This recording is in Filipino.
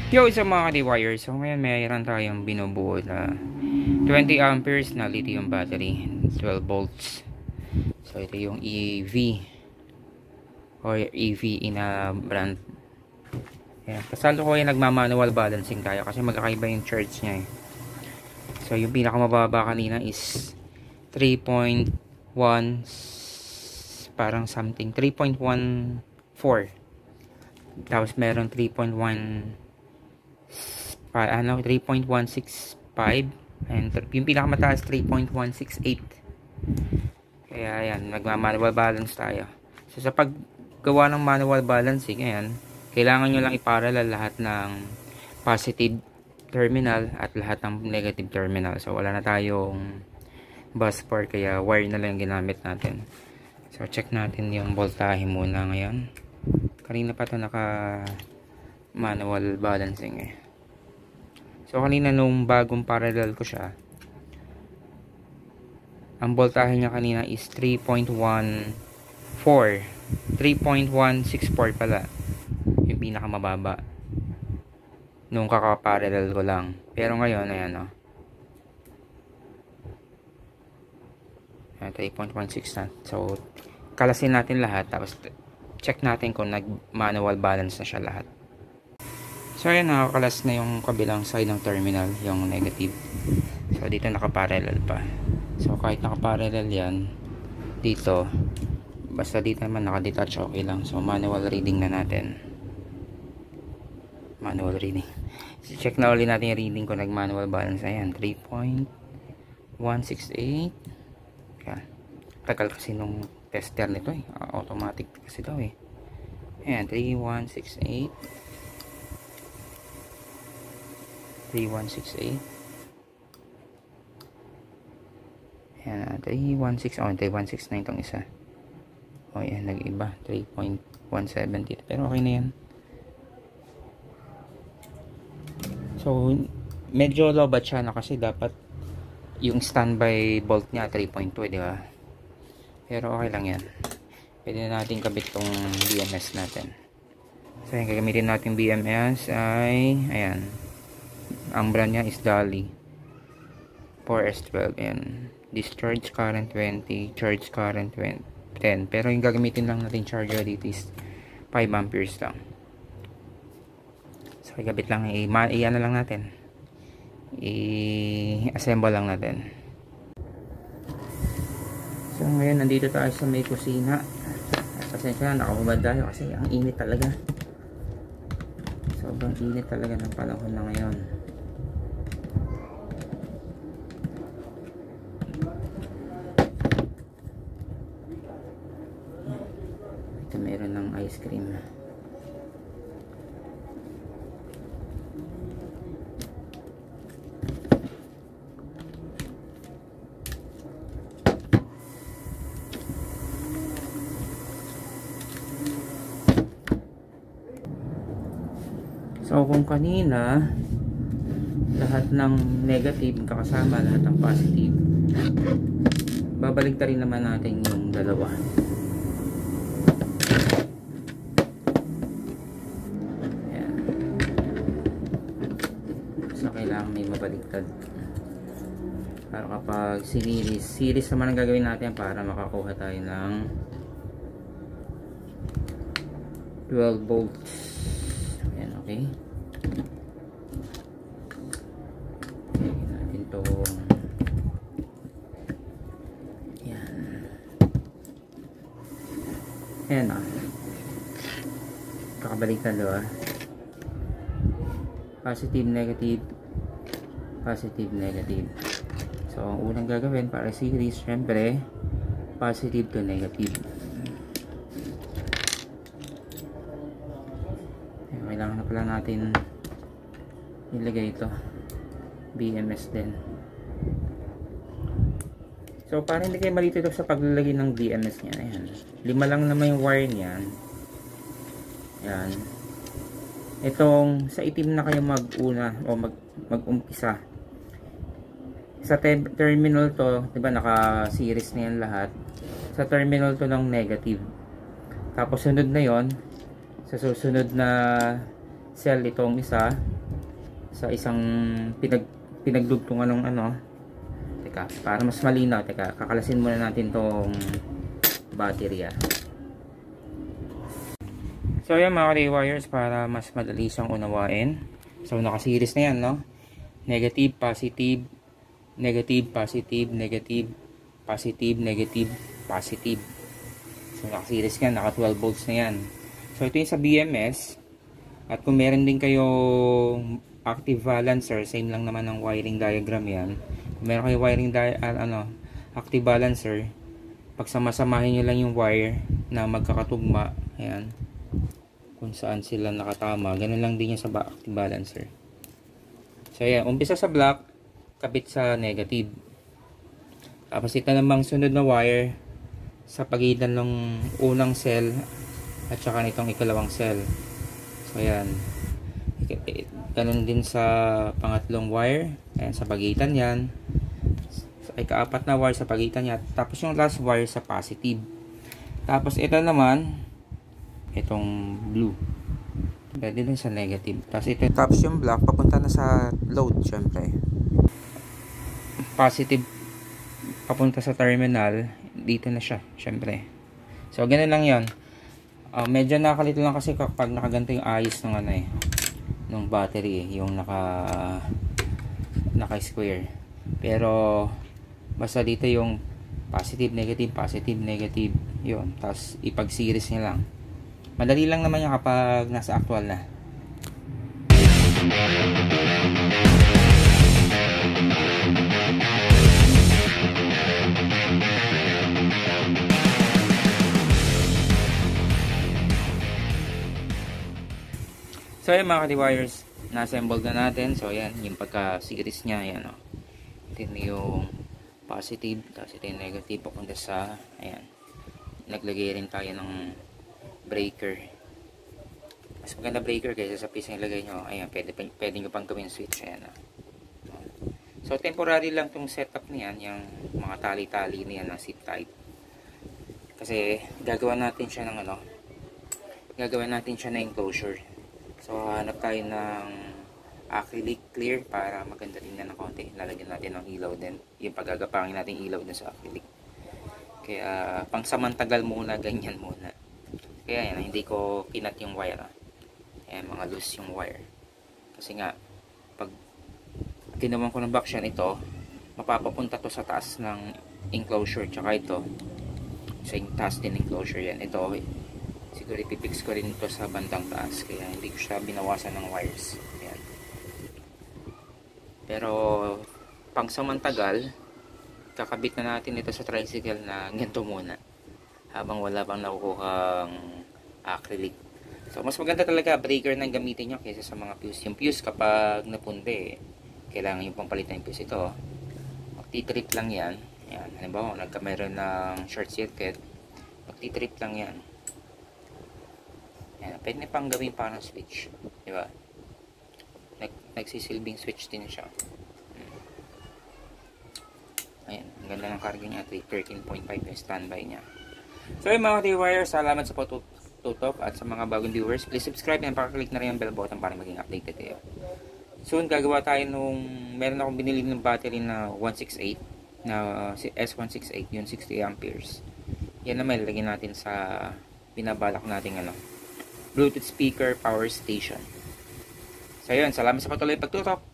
Yo, sa mga ka-wire. So ngayon mayroon tayong binubuo na 20 amperes na lithium battery, 12 volts. So ito yung EV or EV na brand. Ayan. Pasalo ko yung nagmamanual balancing tayo kasi magkakaiba yung charge niya eh. So yung pinakamababa kanina is 3.1 parang something 3.14. Tapos meron 3.165 and yung pinakamataas 3.168. Kaya ayan, nagma-manual balance tayo. So sa paggawa ng manual balancing, ayan, kailangan nyo lang iparallel lahat ng positive terminal at lahat ng negative terminal. So wala na tayong bus bar, kaya wire na lang yung ginamit natin. So check natin yung voltahe muna ngayon. Kanina pa ito naka manual balancing eh. So kanina nung bagong parallel ko siya, ang voltahe niya kanina is 3.14, 3.164 pala yung pinakamababa nung kaka-parallel ko lang. Pero ngayon ayan oh, 3.16 na. So kalasin natin lahat, tapos check natin kung nag manual balance na siya lahat. So ayan, nakakalas na yung kabilang side ng terminal, yung negative. So dito nakaparallel pa. So kahit nakaparallel yan dito, basta dito naman nakadetach, okay lang. So manual reading na natin. Manual reading. So check na ulit natin yung reading ko nag manual balance. Ayan, 3.168. Ayan. Tagal kasi nung tester nito eh. Automatic kasi daw eh. Ayan, 3.168. 3168. Ayan, 316. Oh, 3169 itong isa. Oh, yan, nag-iba. 3.170. Pero okay na yan. So, medyo low ba siya na kasi dapat yung standby volt niya 3.2, di ba? Pero okay lang yan. Pwede na natin kabit tong BMS natin. So, yung gagamitin natin BMS ay, ayan. Ang brand niya is Dali 4S12. Ayan. Discharge current 20, charge current 10. Pero yung gagamitin lang natin charger dito is 5 amperes lang. So ikabit lang, i-ano lang natin, i-assemble lang natin. So ngayon nandito tayo sa may kusina. Pasensya na, nakahubad tayo kasi ang init talaga. Sobrang init talaga ng panahon na ngayon. Ito meron ng ice cream. So kung kanina lahat ng negative kakasama lahat ng positive, babalik ta rin naman natin yung dalawa. Ayan. So kailangan may mabaliktad para kapag series naman ang gagawin natin para makakuha tayo ng 12 volts. Ayan, okay. Lagyan natin to. Ayan. Ayan na. Kakabaliktad diba? Positive, negative. Positive, negative. So, ang unang gagawin para series, syempre, positive to negative. Kailangan na pala natin ilagay ito BMS din. So para hindi kayo malito ito sa paglalagay ng BMS niya, ayan, 5 lang naman yung wire niyan. Ayan, itong sa itim na kayo mag-una o mag-umpisa sa terminal to, diba naka series na yan lahat. Sa terminal to ng negative, tapos sunod na yon sa susunod na cell itong isa, sa isang pinagdugtungan ng ano. Teka, para mas malinaw, teka, kakalasin muna natin tong baterya. So ayan mga ka-wires, para mas madali siyang unawain. So naka-series na yan, no? Negative, positive, negative, positive, negative, positive, negative, positive. So naka-series yan, naka 12 volts na yan. So ito yung sa BMS. At kung meron din kayong active balancer, same lang naman ang wiring diagram yan. Kung meron kayong wiring active balancer, pagsamasamahin nyo lang yung wire na magkakatugma, ayan, kung saan sila nakatama, ganun lang din yan sa active balancer. So ayan, umpisa sa black, kabit sa negative. Tapos ito namang sunod na wire sa pagitan ng unang cell at saka nitong ikalawang cell. So ayan, ganun din sa pangatlong wire, ayan, sa pagitan yan. Ay kaapat na wire sa pagitan niya. Tapos yung last wire sa positive. Tapos ito naman, itong blue, pwede din sa negative. Tapos yung black papunta na sa load, syempre. Positive papunta sa terminal, dito na siya, syempre. So ganun lang yon. Medyo nakalito lang kasi kapag nakaganto yung ayos ng ano ng battery, yung naka square. Pero basta dito yung positive, negative, positive, negative, yun. Tapos ipag-series niya lang. Madali lang naman yung kapag nasa actual na. So ayan mga ka-wires, na-assemble na natin. So ayan, yung pagka-series niya, ayan o. Ito yung positive, tapos ito yung negative papunta sa, ayan, naglagay rin tayo ng breaker. Mas maganda breaker kaysa sa piece na ilagay nyo. Ayan, pwede nyo pang gawin switch. Ayan. So temporary lang tong setup niyan, yung mga tali-tali niyan na zip type. Kasi gagawa natin siya ng gagawin natin siya na enclosure. So hanap tayo ng acrylic clear para maganda tingnan ng konti. Lalagyan natin ng ilaw din. Yung paggagapangin natin ilaw din sa acrylic. Kaya pang samantagal muna, ganyan muna. Kaya yan, hindi ko kinat yung wire. Ayan, mga loose yung wire. Kasi nga, pag ginawan ko ng backsyan ito, mapapapunta to sa taas ng enclosure. Tsaka ito, sa taas din enclosure yan. Ito, siguro ipipix ko rin ito sa bandang taas. Kaya hindi ko siya binawasan ng wires. Ayan. Pero pang samantagal, kakabit na natin ito sa tricycle na ganito muna habang wala pang nakukuhang acrylic. So mas maganda talaga breaker nang gamitin nyo kaysa sa mga fuse. Yung fuse kapag napunde, kailangan yung pampalitan yung fuse. Ito magti-trip lang yan. Yan, halimbawa nagkameron ng short circuit, magti-trip lang yan. Yan, pwede na pang gawin parang switch, diba? Nagsisilbing switch din siya. Ayan, ang ganda ng karga niya, 13.5 yung standby niya. So yung mga ka-wires, salamat sa patutok at sa mga bagong viewers, please subscribe and pakiclick na rin yung bell button para maging updated kayo. Soon gagawa tayo meron akong binili ng battery na 168 na S168, yung 60 amperes. Yan naman ilagay natin sa binabalak nating Bluetooth speaker power station. So yun, salamat sa patuloy pagtutok.